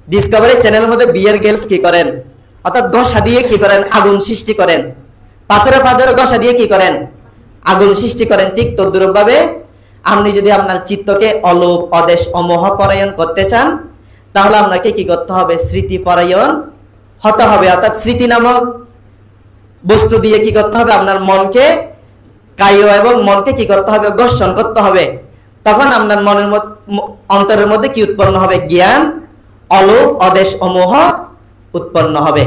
ডিসকভারি চ্যানেলের মধ্যে বিয়ের গার্লস কি করেন, অর্থাৎ ঘষা দিয়ে কি করেন, আগুন সৃষ্টি করেন, পাথরে পাথরে ঘষা দিয়ে কি করেন, আগুন সৃষ্টি করেন। ঠিক তদ্রূপ ভাবে আপনি যদি আপনার চিত্তকে অলোভ, অদেশ, অমোহ পরায়ণ করতে চান, তাহলে আপনাকে কি করতে হবে, স্মৃতি পরায়ণ হতে হবে। অর্থাৎ স্মৃতি নামক বস্তু দিয়ে কি করতে হবে, আপনার মনকে, কায় এবং মনকে কি করতে হবে, ঘর্ষণ করতে হবে। তখন আপনার মনের অন্তরের মধ্যে কি উৎপন্ন হবে, জ্ঞান, অলোভ, অদেশ, অমোহ উৎপন্ন হবে।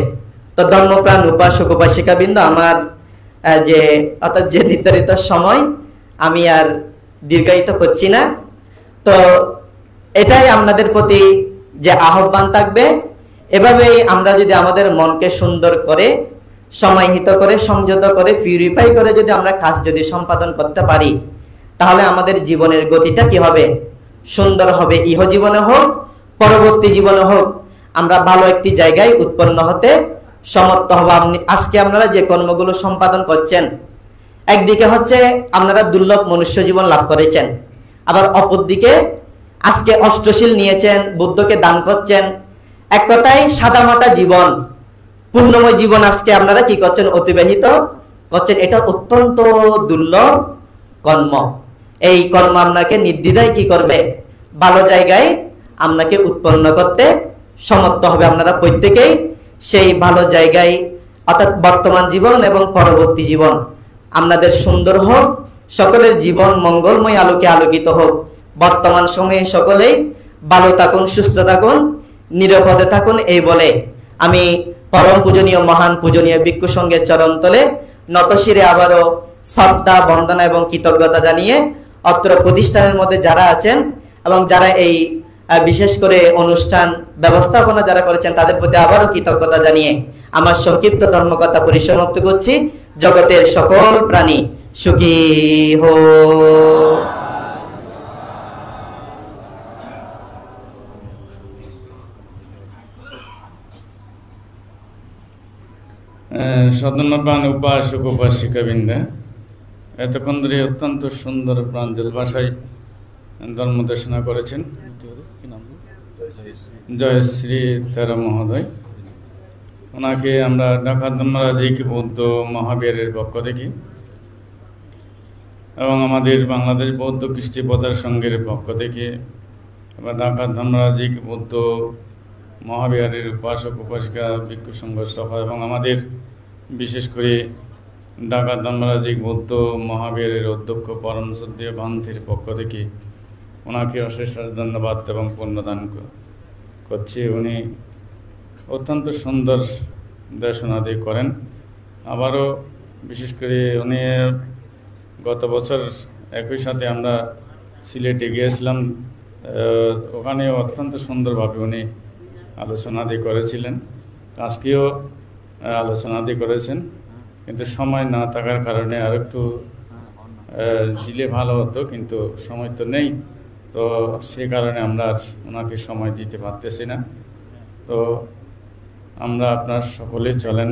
তো ধর্মপ্রাণ উপাসক উপাসিকা বৃন্দ, আমার অর্থাৎ যে নির্ধারিত সময়, আমি আর দীর্ঘায়িত করছি না। তো এটাই আপনাদের প্রতি যে আহ্বান থাকবে, এভাবেই আমরা যদি আমাদের মনকে সুন্দর করে, সমাহিত করে, সংযত করে, পিউরিফাই করে যদি আমরা কাজ যদি সম্পাদন করতে পারি, তাহলে আমাদের জীবনের গতিটা কি হবে, সুন্দর হবে। ইহ জীবনে হোক, পরবর্তী জীবনে হোক, আমরা ভালো একটি জায়গায় উৎপন্ন হতে সমর্থ হব। আজকে আপনারা যে কর্মগুলো সম্পাদন করছেন, একদিকে হচ্ছে আপনারা দুর্লভ মনুষ্য জীবন লাভ করেছেন, আবার অপরদিকে আজকে অষ্টশীল নিয়েছেন, বুদ্ধকে দান করছেন। এক কথায় সাদামাটা জীবন, পূর্ণময় জীবন আজকে আপনারা কি করছেন? অতিবাহিত করছেন। এটা অত্যন্ত দুর্লভ কর্ম। এই কর্ম আপনাকে নির্দ্বিধায় কি করবে? ভালো জায়গায় আপনাকে উৎপন্ন করতে সমর্থ হবে। আপনারা প্রত্যেকেই সেই ভালো জায়গায়, অর্থাৎ বর্তমান জীবন এবং পরবর্তী জীবন আপনাদের সুন্দর হোক, সকলের জীবন মঙ্গলময় আলোকে আলোকিত হোক। বর্তমান সময়ে সকলেই ভালো থাকুন, সুস্থ থাকুন, নিরাপদে থাকুন, এই বলে আমি পরম পূজনীয় মহান পূজনীয় ভিক্ষু সংঘের চরণ তলে নতশিরে আবারও শ্রদ্ধা, বন্দনা এবং কৃতজ্ঞতা জানিয়ে অত্র প্রতিষ্ঠানের মধ্যে যারা আছেন এবং যারা এই বিশেষ করে অনুষ্ঠান ব্যবস্থাপনা যারা করেছেন তাদের প্রতি আবারও কৃতজ্ঞতা জানিয়ে আমার সংক্ষিপ্ত ধর্মকথা পরিসমাপ্ত করছি। জগতের সকল প্রাণী সুখী হোক। সদনপ্রাণ উপাসক উপাসিকাবৃন্দে, এতক্ষণ ধরে অত্যন্ত সুন্দর প্রাঞ্জল ভাষায় ধর্ম দেশনা করেছেন জয়শ্রী তেরা মহোদয়। ওনাকে আমরা ঢাকা ধর্মরাজিক বৌদ্ধ মহাবীরের পক্ষ থেকে এবং আমাদের বাংলাদেশ বৌদ্ধ কৃষ্টি প্রচার সংঘের পক্ষ থেকে আবার ঢাকা ধর্মরাজিক বৌদ্ধ মহাবিহারের উপাসক উপাসিকা ভিক্ষু সংঘ সভা এবং আমাদের বিশেষ করে ঢাকা ধর্মরাজিক বৌদ্ধ মহাবিহারের অধ্যক্ষ পরম শ্রদ্ধেয় ভান্তির পক্ষ থেকে ওনাকে অশেষ ধন্যবাদ এবং পুণ্যদান করছি। উনি অত্যন্ত সুন্দর দেশনাদি করেন। আবারও বিশেষ করে উনি গত বছর একই সাথে আমরা সিলেটে গিয়েছিলাম, ওখানে অত্যন্ত সুন্দরভাবে উনি আলোচনাদি করেছিলেন। আজকেও আলোচনাদি করেছেন, কিন্তু সময় না থাকার কারণে আর একটু দিলে ভালো হতো, কিন্তু সময় তো নেই। তো সেই কারণে আমরা আর ওনাকে সময় দিতে পারতেছি না। তো আমরা আপনার সকলে চলেন